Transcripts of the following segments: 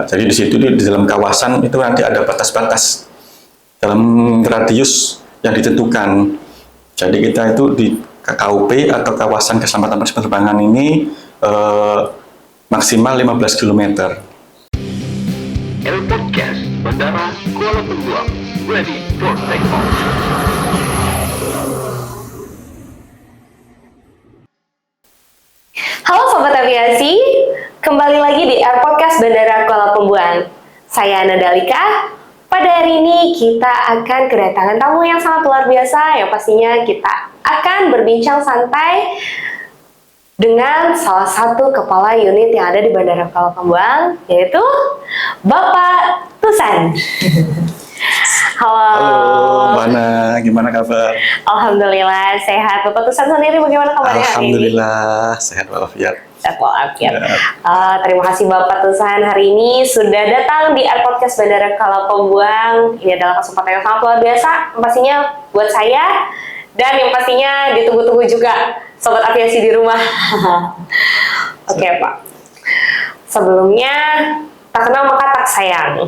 Jadi di situ di dalam kawasan itu nanti ada batas-batas dalam radius yang ditentukan. Jadi kita itu di KKUP atau kawasan keselamatan penerbangan ini maksimal 15 km. El Podcast Bandara Kuala Peluang, ready for takeoff. Halo Sobat Aviasi, kembali lagi di Air Podcast Bandara Kuala Peluang. Saya Nadalika. Pada hari ini kita akan kedatangan tamu yang sangat luar biasa, yang pastinya kita akan berbincang santai dengan salah satu kepala unit yang ada di Bandara Kuala Peluang, yaitu Bapak Tusan. Halo. Halo, Bana, gimana kabar? Alhamdulillah sehat. Bapak Tusan sendiri bagaimana kabarnya hari ini? Alhamdulillah sehat walafiat. Sehat walafiat. Terima kasih Bapak Tusan hari ini sudah datang di Air Podcast Bandara Kuala Peluang. Ini adalah kesempatan yang sangat luar biasa, pastinya buat saya dan yang pastinya ditunggu-tunggu juga Sobat Aviasi di rumah. Oke, Pak. Sebelumnya, tak kenal maka tak sayang.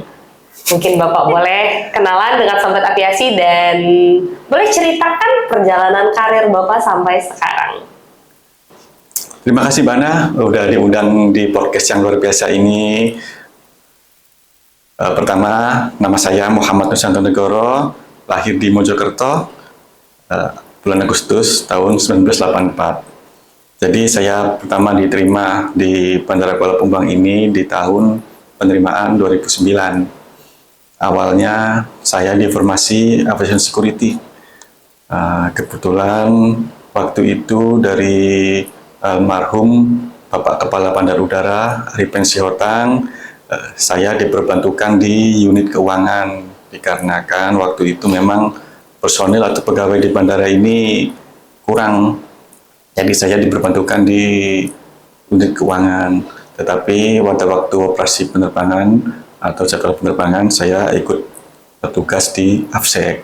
Mungkin Bapak boleh kenalan dengan Sobat Aviasi dan boleh ceritakan perjalanan karir Bapak sampai sekarang. Terima kasih Bana, udah diundang di podcast yang luar biasa ini. Pertama, nama saya Muhammad Nusanto Negoro, lahir di Mojokerto, bulan Agustus tahun 1984. Jadi saya pertama diterima di Bandara Kuala Peluang ini di tahun penerimaan 2009. Awalnya saya di formasi Aviation Security. Kebetulan waktu itu dari almarhum Bapak Kepala Bandar Udara Aripen Sihotang, saya diperbantukan di unit keuangan dikarenakan waktu itu memang personil atau pegawai di bandara ini kurang. Jadi saya diperbantukan di unit keuangan. Tetapi pada waktu operasi penerbangan atau jadwal penerbangan saya ikut bertugas di AFSEC.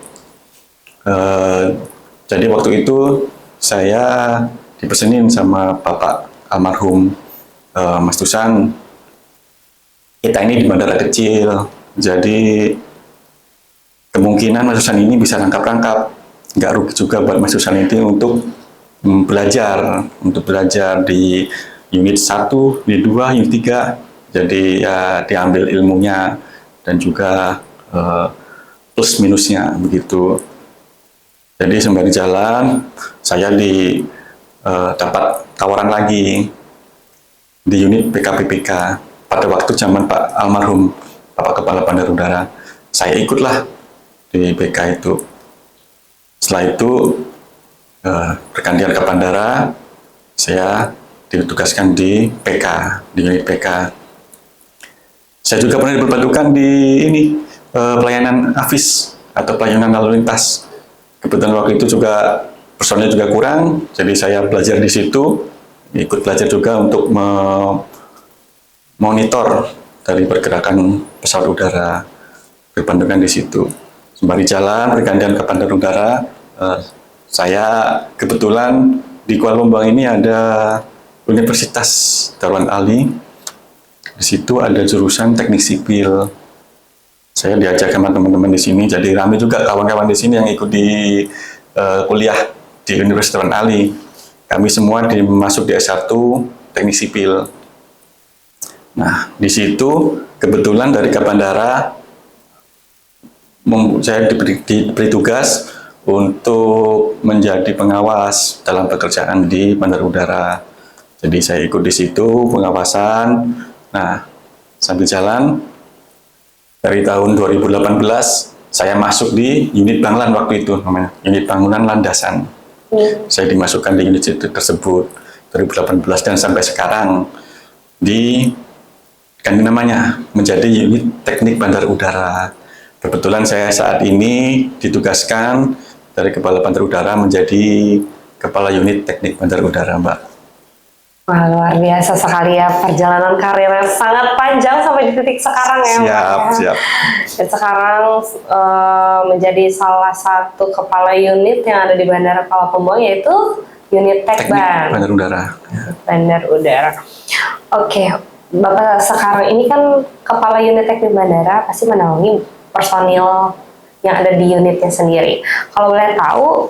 Jadi waktu itu saya dipesenin sama Bapak almarhum Mas Tusan, kita ini di bandara kecil, jadi kemungkinan Mas Tusan ini bisa rangkap-rangkap, nggak rugi juga buat Mas Tusan ini untuk belajar di unit 1, unit 2, unit 3, jadi ya diambil ilmunya dan juga plus minusnya begitu. Jadi sembari jalan saya dapat tawaran lagi di unit PKPPK pada waktu zaman Pak almarhum Bapak Kepala Bandar Udara. Saya ikutlah di PK itu. Setelah itu pergantian ke bandara, saya ditugaskan di PK, di unit PK. Saya juga pernah diperbantukan di pelayanan AFIS atau pelayanan lalu lintas. Kebetulan waktu itu juga personil juga kurang, jadi saya belajar di situ, ikut belajar juga untuk memonitor dari pergerakan pesawat udara, berbantukan di situ. Sembari jalan pergantian ke bandar udara, saya kebetulan di Kuala Lumpur ini ada Universitas Darwan Ali. Di situ ada jurusan teknik sipil. Saya diajak sama teman-teman di sini, jadi ramai juga kawan-kawan di sini yang ikut di kuliah di Universitas Darwan Ali. Kami semua masuk di S1 teknik sipil. Nah, di situ kebetulan dari Kapandara saya diberi tugas untuk menjadi pengawas dalam pekerjaan di bandar udara. Jadi saya ikut di situ pengawasan. Nah, sambil jalan dari tahun 2018 saya masuk di unit Banglan waktu itu namanya, unit bangunan landasan. Saya dimasukkan di unit itu tersebut 2018 dan sampai sekarang ganti namanya menjadi unit teknik bandar udara. Kebetulan saya saat ini ditugaskan dari Kepala Bandar Udara menjadi Kepala Unit Teknik Bandar Udara, Mbak. Wah, luar biasa sekali ya perjalanan karir yang sangat panjang sampai di titik sekarang ya. Siap. Dan sekarang menjadi salah satu kepala unit yang ada di Bandara Kuala Peluang, yaitu unit Teknik Bandar Udara. Bandar Udara. Oke, Bapak sekarang ini kan kepala unit teknik bandara, pasti menaungi personil yang ada di unitnya sendiri. Kalau boleh tahu,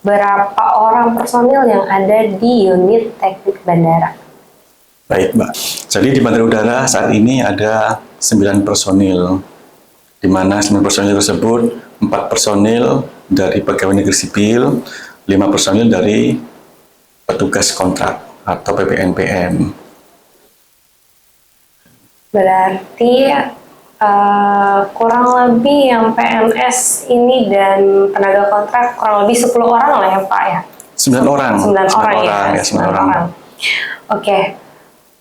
berapa orang personil yang ada di unit teknik bandara? Baik, Mbak. Jadi di Bandara Udara saat ini ada 9 personil, di mana 9 personil tersebut 4 personil dari pegawai negeri sipil, 5 personil dari petugas kontrak atau PPNPM. Berarti kurang lebih yang PNS ini dan tenaga kontrak kurang lebih 10 orang lah ya Pak ya? 9 orang. 9 orang ya? 9 orang. Oke.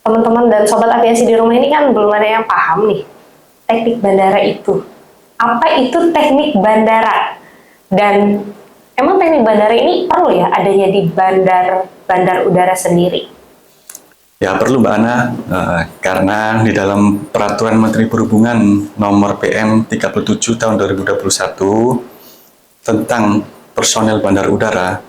Teman-teman dan sobat aviasi di rumah ini kan belum ada yang paham nih teknik bandara itu. Apa itu teknik bandara? Dan emang teknik bandara ini perlu ya adanya di bandar udara sendiri? Ya perlu Mbak Ana, karena di dalam Peraturan Menteri Perhubungan Nomor PM 37 Tahun 2021 tentang personel bandar udara,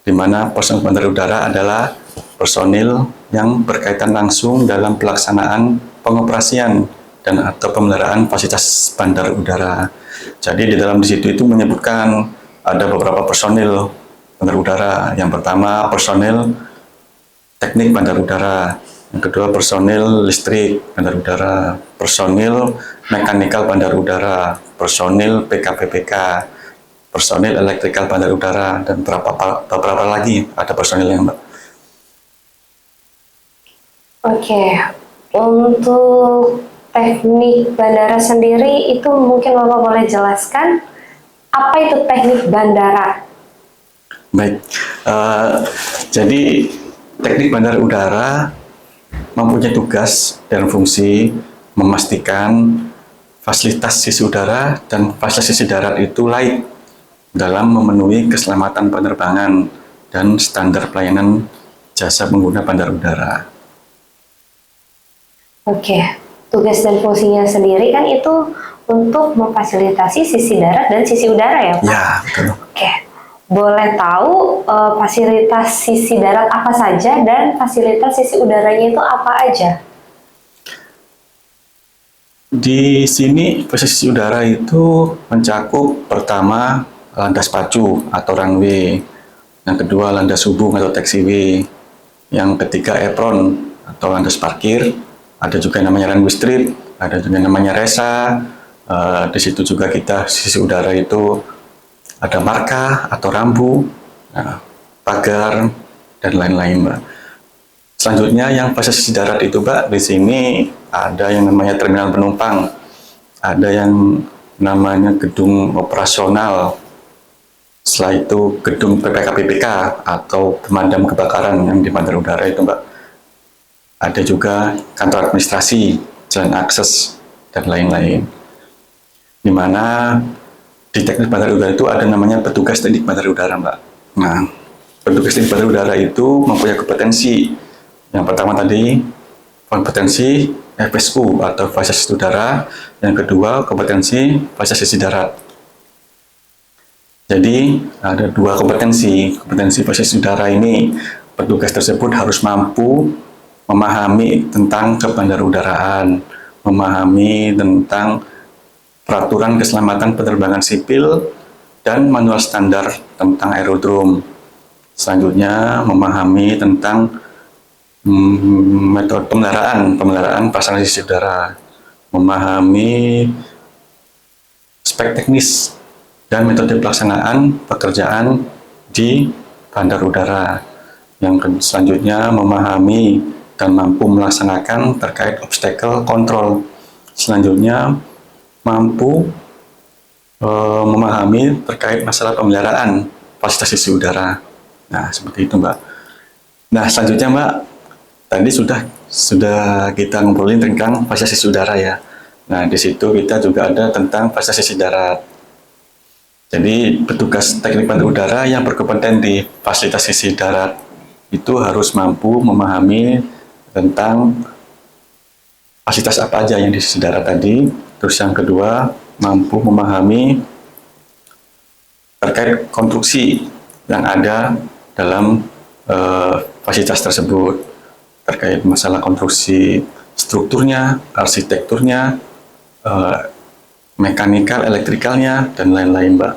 di mana personel bandar udara adalah personil yang berkaitan langsung dalam pelaksanaan pengoperasian dan atau pemeliharaan fasilitas bandar udara. Jadi di dalam situ itu menyebutkan ada beberapa personil bandar udara. Yang pertama personil teknik bandar udara, yang kedua personil listrik bandar udara, personil mekanikal bandar udara, personil PKPPK, personil elektrikal bandar udara, dan beberapa lagi ada personil yang Mbak. Oke, untuk teknik bandara sendiri itu mungkin Bapak boleh jelaskan apa itu teknik bandara? Baik, jadi teknik bandar udara mempunyai tugas dan fungsi memastikan fasilitas sisi udara dan fasilitas sisi darat itu layak dalam memenuhi keselamatan penerbangan dan standar pelayanan jasa pengguna bandar udara. Oke, tugas dan fungsinya sendiri kan itu untuk memfasilitasi sisi darat dan sisi udara ya Pak? Ya, betul. Oke, boleh tahu fasilitas sisi darat apa saja dan fasilitas sisi udaranya itu apa aja? Di sini fasilitas sisi udara itu mencakup pertama landas pacu atau runway, yang kedua landas hubung atau taxiway, yang ketiga apron atau landas parkir, ada juga yang namanya runway street, ada juga yang namanya resa. Di situ juga kita sisi udara itu ada marka atau rambu, pagar, dan lain-lain, Mbak. Selanjutnya yang fasilitas sisi darat itu, Mbak, di sini ada yang namanya terminal penumpang, ada yang namanya gedung operasional, setelah itu gedung PPKPPK atau pemadam kebakaran yang di bandar udara itu, Mbak. Ada juga kantor administrasi, jalan akses, dan lain-lain. Di mana di teknik bandar udara itu ada namanya petugas teknik bandar udara, Mbak. Nah, petugas teknik bandar udara itu mempunyai kompetensi. Yang pertama tadi, kompetensi FSU atau fasilitas udara. Yang kedua, kompetensi fasilitas darat. Jadi, ada dua kompetensi. Kompetensi fasilitas udara ini, petugas tersebut harus mampu memahami tentang kebandarudaraan, memahami tentang peraturan keselamatan penerbangan sipil dan manual standar tentang aerodrom. Selanjutnya memahami tentang metode pemeliharaan pasangan sisi udara, memahami spek teknis dan metode pelaksanaan pekerjaan di bandar udara. Yang selanjutnya memahami dan mampu melaksanakan terkait obstacle control. Selanjutnya mampu memahami terkait masalah pemeliharaan fasilitas sisi udara. Nah, seperti itu, Mbak. Nah, selanjutnya, Mbak, tadi sudah kita ngobrolin tentang fasilitas sisi udara ya. Nah, di situ kita juga ada tentang fasilitas sisi darat. Jadi, petugas teknik bandar udara yang berkompeten di fasilitas sisi darat itu harus mampu memahami tentang fasilitas apa aja yang di sisi darat tadi. Terus yang kedua, mampu memahami terkait konstruksi yang ada dalam fasilitas tersebut, terkait masalah konstruksi strukturnya, arsitekturnya, mekanikal, elektrikalnya, dan lain-lain, Mbak.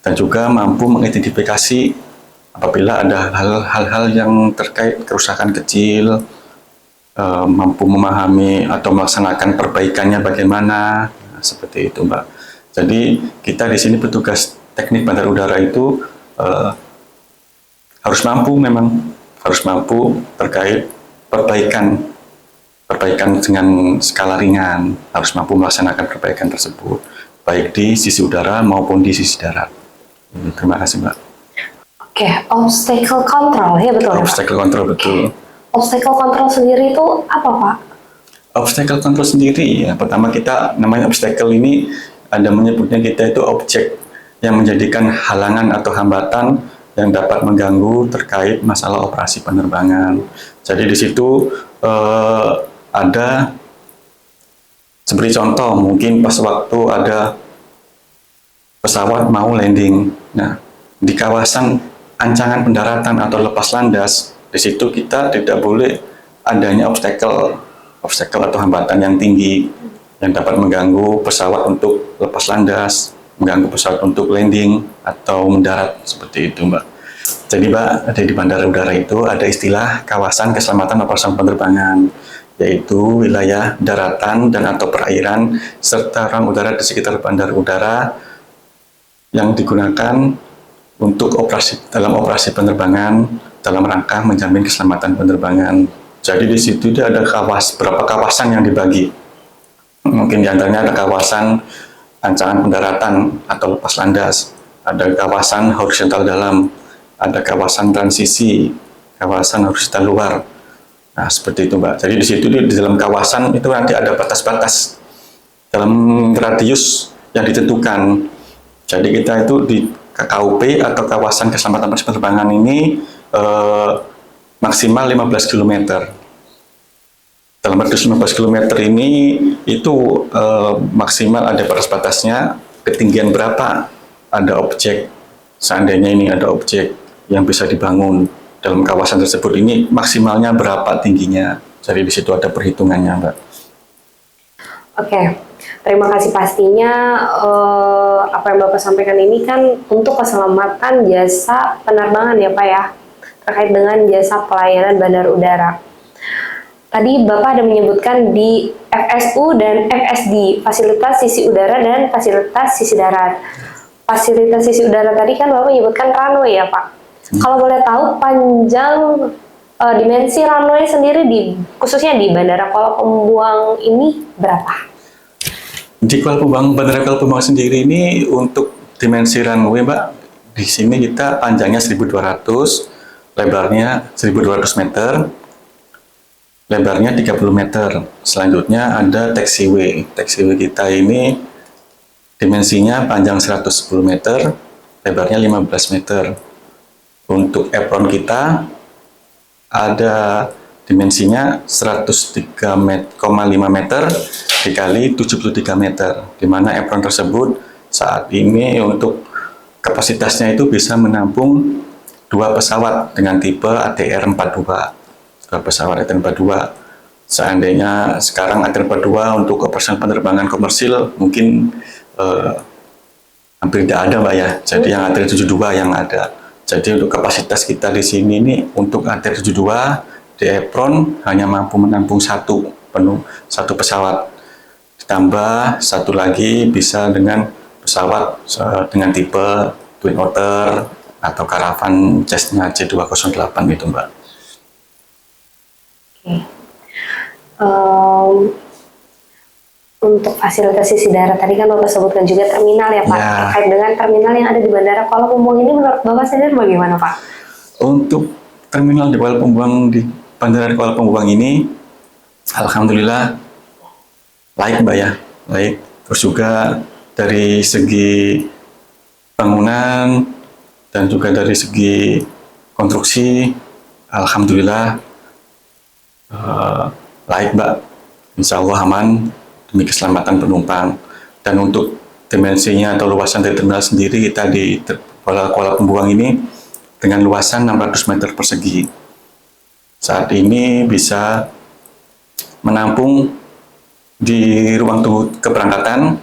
Dan juga mampu mengidentifikasi apabila ada hal-hal yang terkait kerusakan kecil, mampu memahami atau melaksanakan perbaikannya bagaimana, nah, seperti itu, Mbak. Jadi kita di sini petugas teknik bandar udara itu harus mampu terkait perbaikan dengan skala ringan, harus mampu melaksanakan perbaikan tersebut, baik di sisi udara maupun di sisi darat. Terima kasih, Mbak. Oke, obstacle control, ya betul ya, Pak? Obstacle control, betul. Obstacle control sendiri itu apa, Pak? Obstacle control sendiri, ya, pertama kita namanya obstacle ini, ada menyebutnya kita itu objek yang menjadikan halangan atau hambatan yang dapat mengganggu terkait masalah operasi penerbangan. Jadi di situ ada seperti contoh, mungkin pas waktu ada pesawat mau landing. Nah, di kawasan ancangan pendaratan atau lepas landas, di situ kita tidak boleh adanya obstacle atau hambatan yang tinggi yang dapat mengganggu pesawat untuk lepas landas, mengganggu pesawat untuk landing atau mendarat, seperti itu, Mbak. Jadi, Mbak, ada di bandara udara itu ada istilah kawasan keselamatan operasional penerbangan, yaitu wilayah daratan dan atau perairan serta ruang udara di sekitar bandara udara yang digunakan untuk dalam operasi penerbangan dalam rangka menjamin keselamatan penerbangan. Jadi di situ ada beberapa kawasan yang dibagi. Mungkin diantaranya ada kawasan ancangan pendaratan atau lepas landas, ada kawasan horizontal dalam, ada kawasan transisi, kawasan horizontal luar. Nah, seperti itu, Mbak. Jadi di situ di dalam kawasan itu nanti ada batas-batas dalam radius yang ditentukan. Jadi kita itu di KKUP atau kawasan keselamatan penerbangan ini maksimal 15 km. Dalam radius 15 km ini itu maksimal ada batas-batasnya, ketinggian berapa ada objek, seandainya ini ada objek yang bisa dibangun dalam kawasan tersebut, ini maksimalnya berapa tingginya. Jadi di situ ada perhitungannya, Mbak. Oke, terima kasih. Pastinya apa yang Bapak sampaikan ini kan untuk keselamatan jasa penerbangan ya, Pak, ya, terkait dengan jasa pelayanan bandar udara. Tadi Bapak ada menyebutkan di FSU dan FSD, fasilitas sisi udara dan fasilitas sisi darat. Fasilitas sisi udara tadi kan Bapak menyebutkan runway ya, Pak. Kalau boleh tahu panjang dimensi runway sendiri khususnya di Bandara Kuala Pembuang ini berapa? Di Bandara Kuala Pembuang sendiri ini untuk dimensi runway, Mbak, di sini kita panjangnya 1.200, lebarnya 1.200 meter, lebarnya 30 meter. Selanjutnya ada taxiway. Taxiway kita ini dimensinya panjang 110 meter, lebarnya 15 meter. Untuk apron kita ada dimensinya 103,5 meter dikali 73 meter, di mana apron tersebut saat ini untuk kapasitasnya itu bisa menampung 2 pesawat dengan tipe ATR-42. 2 pesawat ATR-42. Seandainya sekarang ATR-42 untuk operasional penerbangan komersil mungkin hampir tidak ada, Mbak, ya. Jadi yang ATR-72 yang ada. Jadi untuk kapasitas kita di sini ini untuk ATR-72 di apron hanya mampu menampung satu pesawat. Ditambah satu lagi bisa dengan pesawat dengan tipe Twin Otter atau Caravan Cessna C208 itu, Mbak. Oke. Untuk fasilitas sisi darat tadi kan Bapak sebutkan juga terminal ya, Pak. Ya. Terkait dengan terminal yang ada di Bandara Kuala Pembuang ini menurut Bapak sendiri bagaimana, Pak? Untuk terminal di Kuala Pembuang, di Bandara Kuala Pembuang ini alhamdulillah baik, Mbak, ya. Baik. Terus juga dari segi bangunan dan juga dari segi konstruksi alhamdulillah baik, Mbak. Insya Allah aman demi keselamatan penumpang. Dan untuk dimensinya atau luasan dari terminal sendiri, kita di Kuala Pembuang ini dengan luasan 600 meter persegi. Saat ini bisa menampung di ruang tunggu keberangkatan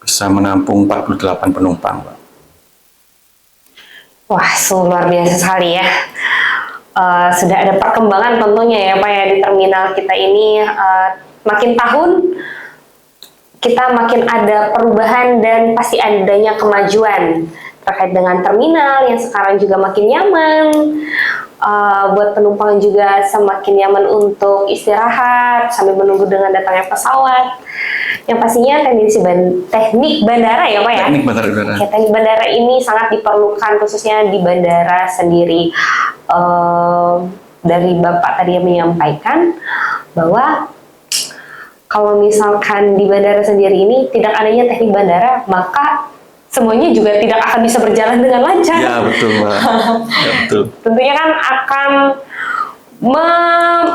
bisa menampung 48 penumpang, Pak. Wah, sungguh luar biasa sekali ya. Sudah ada perkembangan tentunya ya Pak ya di terminal kita ini. Makin tahun kita makin ada perubahan dan pasti adanya kemajuan terkait dengan terminal yang sekarang juga makin nyaman. Buat penumpang juga semakin nyaman untuk istirahat sambil menunggu dengan datangnya pesawat. Yang pastinya teknik bandara ya Pak ya? Teknik bandara udara. Oke, teknik bandara ini sangat diperlukan khususnya di bandara sendiri. Dari Bapak tadi yang menyampaikan bahwa kalau misalkan di bandara sendiri ini tidak adanya teknik bandara, maka semuanya juga tidak akan bisa berjalan dengan lancar. Ya betul, Mbak. Ya, betul. Tentunya kan akan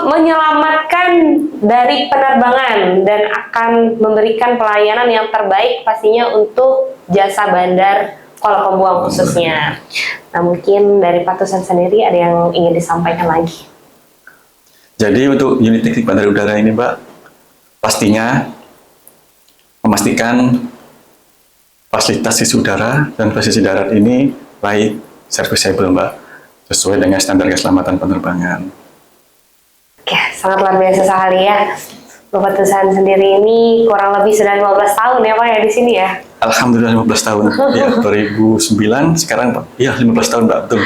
menyelamatkan dari penerbangan dan akan memberikan pelayanan yang terbaik pastinya untuk jasa bandar Kuala Pembuang khususnya. Nah mungkin dari Pak Tusan sendiri ada yang ingin disampaikan lagi. Jadi untuk unit teknik bandara udara ini, Mbak, pastinya memastikan fasilitas sisi udara dan posisi darat ini baik, serviceable, Mbak, sesuai dengan standar keselamatan penerbangan. Oke, sangat luar biasa sekali ya. Bapak Tusan sendiri ini kurang lebih sudah 15 tahun ya Pak ya di sini ya? Alhamdulillah 15 tahun. Ya, 2009 sekarang, Pak. Ya, 15 tahun, Mbak, betul.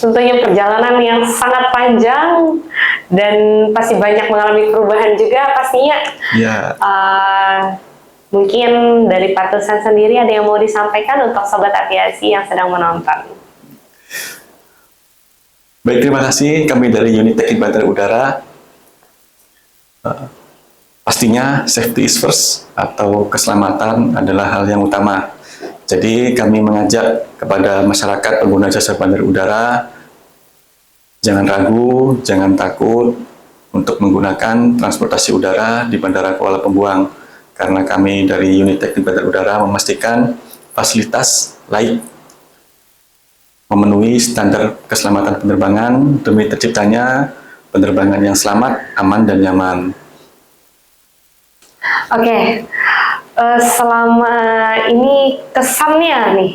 Tentunya perjalanan yang sangat panjang dan pasti banyak mengalami perubahan juga pastinya. Ya. Mungkin dari Pak Tusan sendiri ada yang mau disampaikan untuk sobat aviasi yang sedang menonton. Baik, terima kasih. Kami dari unit teknik bandara udara. Pastinya safety is first atau keselamatan adalah hal yang utama. Jadi kami mengajak kepada masyarakat pengguna jasa bandar udara, jangan ragu, jangan takut untuk menggunakan transportasi udara di Bandara Kuala Pembuang. Karena kami dari unit teknik bandar udara memastikan fasilitas layak memenuhi standar keselamatan penerbangan demi terciptanya penerbangan yang selamat, aman, dan nyaman. Oke, selama ini kesannya nih,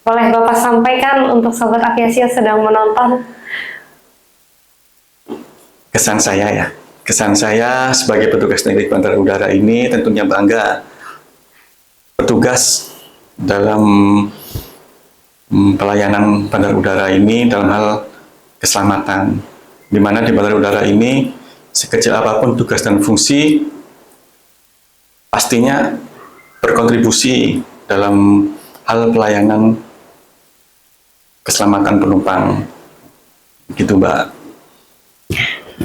boleh Bapak sampaikan untuk sobat aviasi yang sedang menonton? Kesan saya sebagai petugas teknik bandar udara ini tentunya bangga bertugas dalam pelayanan bandar udara ini dalam hal keselamatan, di mana di bandar udara ini sekecil apapun tugas dan fungsi pastinya berkontribusi dalam hal pelayanan keselamatan penumpang. Gitu, Mbak.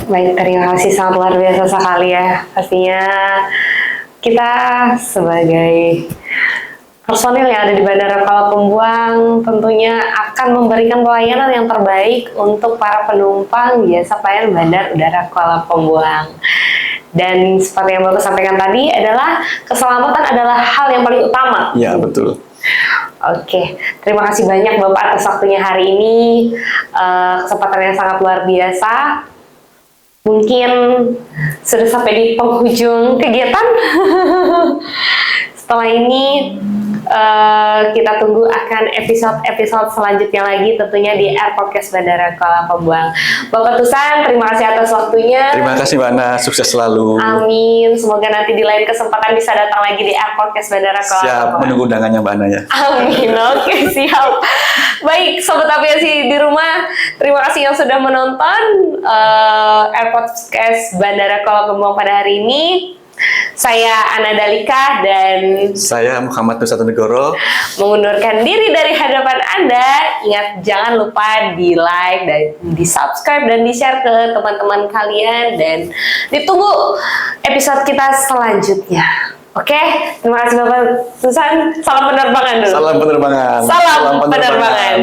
Baik, terima kasih, sangat luar biasa sekali ya. Pastinya kita sebagai personil yang ada di Bandara Kuala Pembuang tentunya akan memberikan pelayanan yang terbaik untuk para penumpang jasa pelayanan Bandar Udara Kuala Pembuang. Dan seperti yang Bapak sampaikan tadi adalah keselamatan adalah hal yang paling utama. Ya, betul. Oke, terima kasih banyak Bapak atas waktunya hari ini. Kesempatan yang sangat luar biasa. Mungkin sudah sampai di penghujung kegiatan. Setelah ini kita tunggu akan episode selanjutnya lagi tentunya di Airpodcast Bandara Kuala Pembuang. Bapak Tusan, terima kasih atas waktunya. Terima kasih, Mbak Ana. Sukses selalu. Amin. Semoga nanti di lain kesempatan bisa datang lagi di Airpodcast Bandara Kuala Siap, Pembuang. menunggu undangannya, Mbak Ana ya. Amin. Oke, siap. Baik, sobat aviasi di rumah, terima kasih yang sudah menonton Airpodcast Bandara Kuala Pembuang pada hari ini. Saya Ana Dalika dan Saya Muhammad Tusatonegoro mengundurkan diri dari hadapan Anda. Ingat, jangan lupa di like dan di subscribe dan di share ke teman-teman kalian, dan ditunggu episode kita selanjutnya. Oke, terima kasih Bapak Tusan. Salam penerbangan dulu. Salam penerbangan. Salam penerbangan.